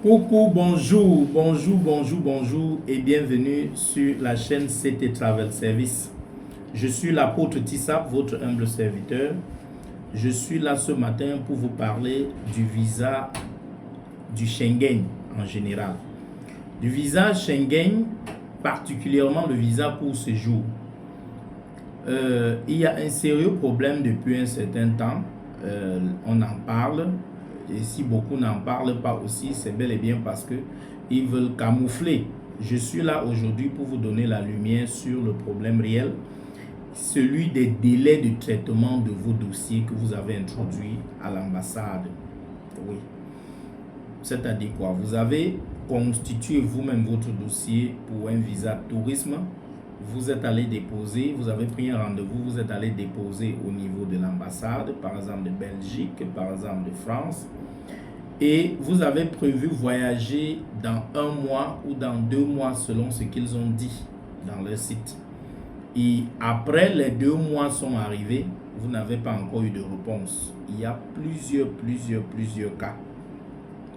Coucou, bonjour et bienvenue sur la chaîne CT Travel Service. Je suis l'apôtre Tissa, votre humble serviteur. Je suis là ce matin pour vous parler du visa du Schengen en général. Du visa Schengen, particulièrement le visa pour séjour. Il y a un sérieux problème depuis un certain temps. On en parle. Et si beaucoup n'en parlent pas aussi, c'est bel et bien parce qu'ils veulent camoufler. Je suis là aujourd'hui pour vous donner la lumière sur le problème réel, celui des délais de traitement de vos dossiers que vous avez introduits à l'ambassade. Oui. C'est-à-dire quoi? Vous avez constitué vous-même votre dossier pour un visa tourisme. Vous êtes allé déposer, vous avez pris un rendez-vous, vous êtes allé déposer au niveau de l'ambassade, par exemple de Belgique, par exemple de France, et vous avez prévu voyager dans 1 mois ou dans 2 mois selon ce qu'ils ont dit dans leur site. Et après les 2 mois sont arrivés, vous n'avez pas encore eu de réponse. Il y a plusieurs cas.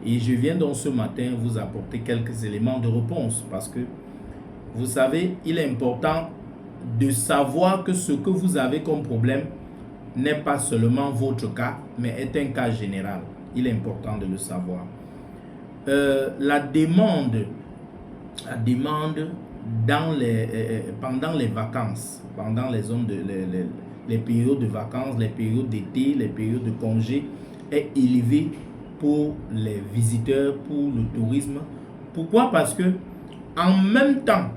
Et je viens donc ce matin vous apporter quelques éléments de réponse parce que vous savez, il est important de savoir que ce que vous avez comme problème n'est pas seulement votre cas, mais est un cas général. Il est important de le savoir. La demande pendant les vacances, pendant les zones les périodes de vacances, les périodes d'été, les périodes de congés, est élevée pour les visiteurs, pour le tourisme. Pourquoi? Parce que en même temps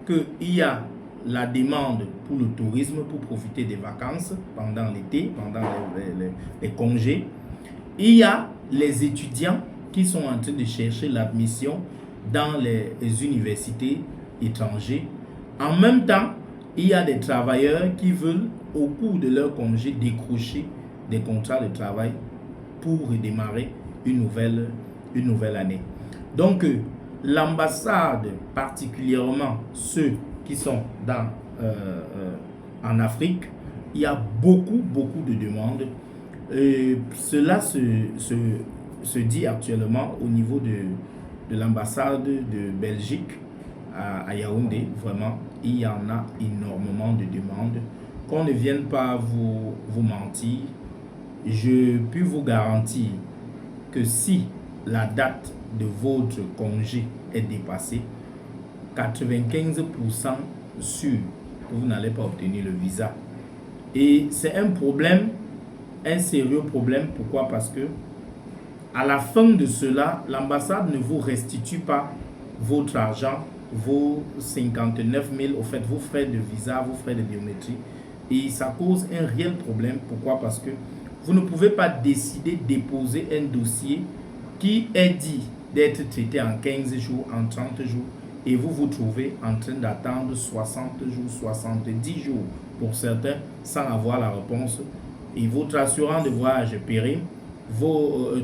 qu'il y a la demande pour le tourisme, pour profiter des vacances pendant l'été, pendant les congés, il y a les étudiants qui sont en train de chercher l'admission dans les universités étrangères. En même temps, il y a des travailleurs qui veulent, au cours de leur congé, décrocher des contrats de travail pour redémarrer une nouvelle année. Donc, l'ambassade, particulièrement ceux qui sont en Afrique, il y a beaucoup de demandes. Cela se dit actuellement au niveau de l'ambassade de Belgique à Yaoundé. Vraiment, il y en a énormément de demandes. Qu'on ne vienne pas vous mentir, je puis vous garantir que si la date de votre congé est dépassée, 95% sûr que vous n'allez pas obtenir le visa. Et c'est un problème, un sérieux problème. Pourquoi? Parce que à la fin de cela, l'ambassade ne vous restitue pas votre argent, vos 59 000, au fait, vos frais de visa, vos frais de biométrie. Et ça cause un réel problème. Pourquoi? Parce que vous ne pouvez pas décider de déposer un dossier qui est dit d'être traité en 15 jours, en 30 jours, et vous vous trouvez en train d'attendre 60 jours, 70 jours pour certains, sans avoir la réponse. Et votre assurance de voyage périme,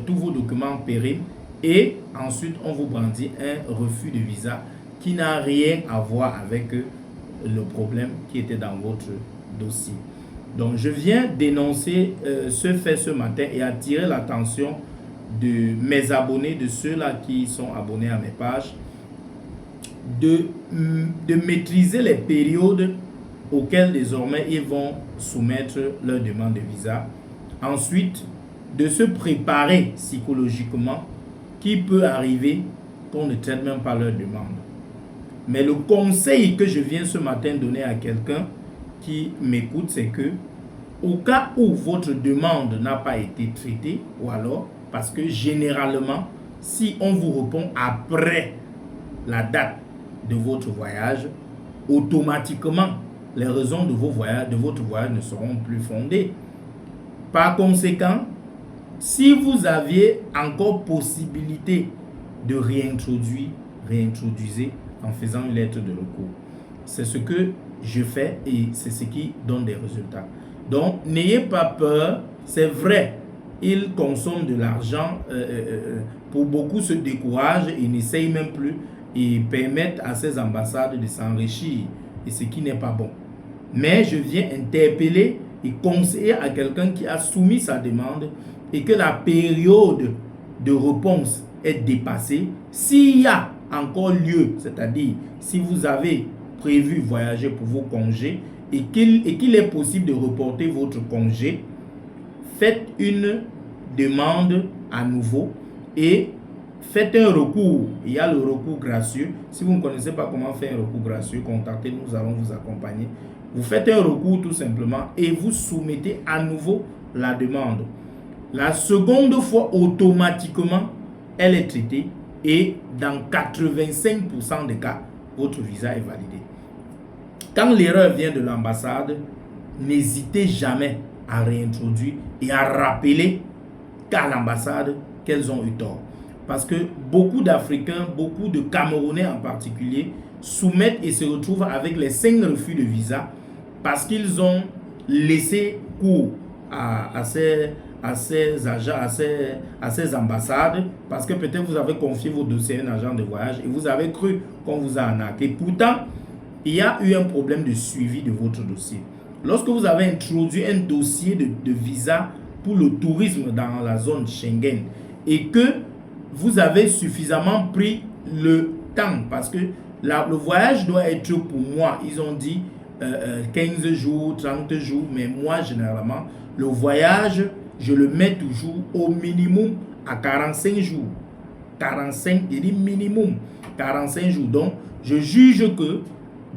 tous vos documents périment, et ensuite on vous brandit un refus de visa qui n'a rien à voir avec le problème qui était dans votre dossier. Donc je viens dénoncer ce fait ce matin et attirer l'attention de mes abonnés, de ceux-là qui sont abonnés à mes pages, de maîtriser les périodes auxquelles désormais ils vont soumettre leur demande de visa. Ensuite, de se préparer psychologiquement qu'il peut arriver qu'on ne traite même pas leur demande. Mais le conseil que je viens ce matin donner à quelqu'un qui m'écoute, c'est que au cas où votre demande n'a pas été traitée, ou alors parce que généralement, si on vous répond après la date de votre voyage, automatiquement, les raisons de votre voyage ne seront plus fondées. Par conséquent, si vous aviez encore possibilité de réintroduisez en faisant une lettre de recours. C'est ce que je fais et c'est ce qui donne des résultats. Donc, n'ayez pas peur, c'est vrai, ils consomment de l'argent, pour beaucoup se découragent et n'essayent même plus et permettent à ces ambassades de s'enrichir, et ce qui n'est pas bon. Mais je viens interpeller et conseiller à quelqu'un qui a soumis sa demande et que la période de réponse est dépassé, s'il y a encore lieu, c'est-à-dire si vous avez prévu voyager pour vos congés et qu'il est possible de reporter votre congé, faites une demande à nouveau et faites un recours. Il y a le recours gracieux. Si vous ne connaissez pas comment faire un recours gracieux, contactez-nous, nous allons vous accompagner. Vous faites un recours tout simplement et vous soumettez à nouveau la demande. La seconde fois, automatiquement, elle est traitée et dans 85% des cas, votre visa est validé. Quand l'erreur vient de l'ambassade, n'hésitez jamais à réintroduire et à rappeler qu'à l'ambassade qu'elles ont eu tort. Parce que beaucoup d'Africains, beaucoup de Camerounais en particulier, soumettent et se retrouvent avec les 5 refus de visa parce qu'ils ont laissé cours à ces agents, à ces ambassades, parce que peut-être vous avez confié vos dossiers à un agent de voyage et vous avez cru qu'on vous a arnaqué. Pourtant, il y a eu un problème de suivi de votre dossier. Lorsque vous avez introduit un dossier de visa pour le tourisme dans la zone Schengen et que vous avez suffisamment pris le temps, parce que le voyage doit être pour moi, ils ont dit 15 jours, 30 jours, mais moi généralement, le voyage, je le mets toujours au minimum à 45 jours. 45, il dit minimum 45 jours. Donc, je juge que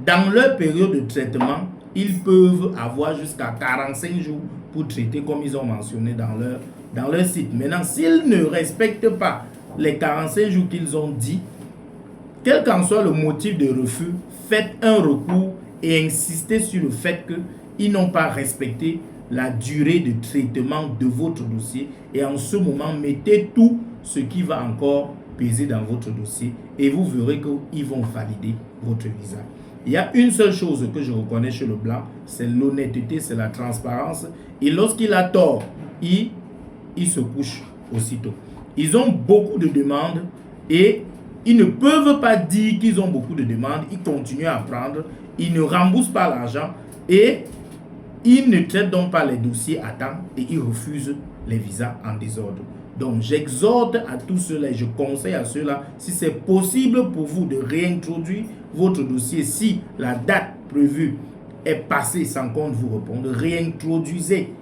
dans leur période de traitement, ils peuvent avoir jusqu'à 45 jours pour traiter comme ils ont mentionné dans leur site. Maintenant, s'ils ne respectent pas les 45 jours qu'ils ont dit, quel qu'en soit le motif de refus, faites un recours et insistez sur le fait qu'ils n'ont pas respecté la durée de traitement de votre dossier. Et en ce moment, mettez tout ce qui va encore peser dans votre dossier et vous verrez qu'ils vont valider votre visa. Il y a une seule chose que je reconnais chez le blanc, c'est l'honnêteté, c'est la transparence. Et lorsqu'il a tort, il se couche aussitôt. Ils ont beaucoup de demandes et ils ne peuvent pas dire qu'ils ont beaucoup de demandes. Ils continuent à prendre, ils ne remboursent pas l'argent et ils ne traitent donc pas les dossiers à temps et ils refusent les visas en désordre. Donc j'exhorte à tous ceux-là et je conseille à ceux-là, si c'est possible pour vous de réintroduire votre dossier, si la date prévue est passée sans qu'on vous réponde, réintroduisez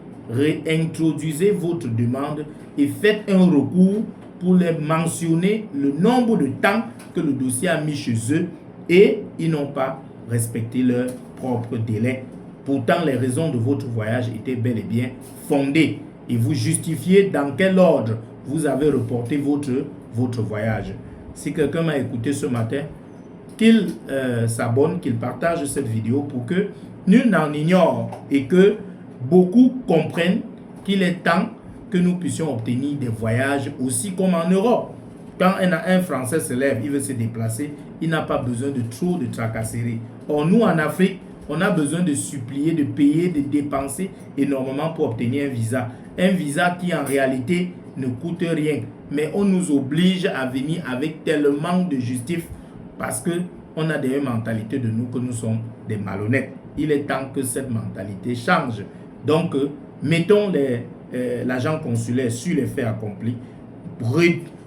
votre demande et faites un recours pour les mentionner le nombre de temps que le dossier a mis chez eux et ils n'ont pas respecté leur propre délai. Pourtant, les raisons de votre voyage étaient bel et bien fondées et vous justifiez dans quel ordre vous avez reporté votre voyage. Si quelqu'un m'a écouté ce matin, qu'il s'abonne, qu'il partage cette vidéo pour que nul n'en ignore et que beaucoup comprennent qu'il est temps que nous puissions obtenir des voyages aussi comme en Europe. Quand un Français se lève, il veut se déplacer, il n'a pas besoin de trop de tracasseries. Or, nous en Afrique, on a besoin de supplier, de payer, de dépenser énormément pour obtenir un visa. Un visa qui en réalité ne coûte rien. Mais on nous oblige à venir avec tellement de justifs parce qu'on a des mentalités de nous que nous sommes des malhonnêtes. Il est temps que cette mentalité change. Donc, mettons l'agent consulaire sur les faits accomplis,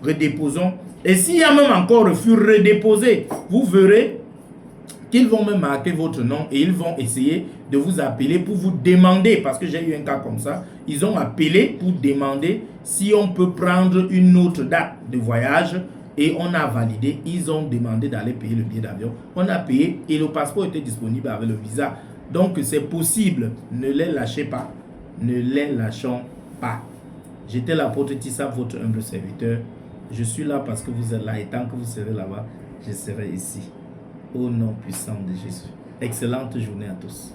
redéposons. Et s'il y a même encore refus, redéposez. Vous verrez qu'ils vont me marquer votre nom et ils vont essayer de vous appeler pour vous demander, parce que j'ai eu un cas comme ça, ils ont appelé pour demander si on peut prendre une autre date de voyage et on a validé, ils ont demandé d'aller payer le billet d'avion, on a payé et le passeport était disponible avec le visa. Donc c'est possible, ne les lâchez pas, ne les lâchons pas. J'étais l'apôtre Tissa, votre humble serviteur. Je suis là parce que vous êtes là et tant que vous serez là-bas, je serai ici. Au nom puissant de Jésus. Excellente journée à tous.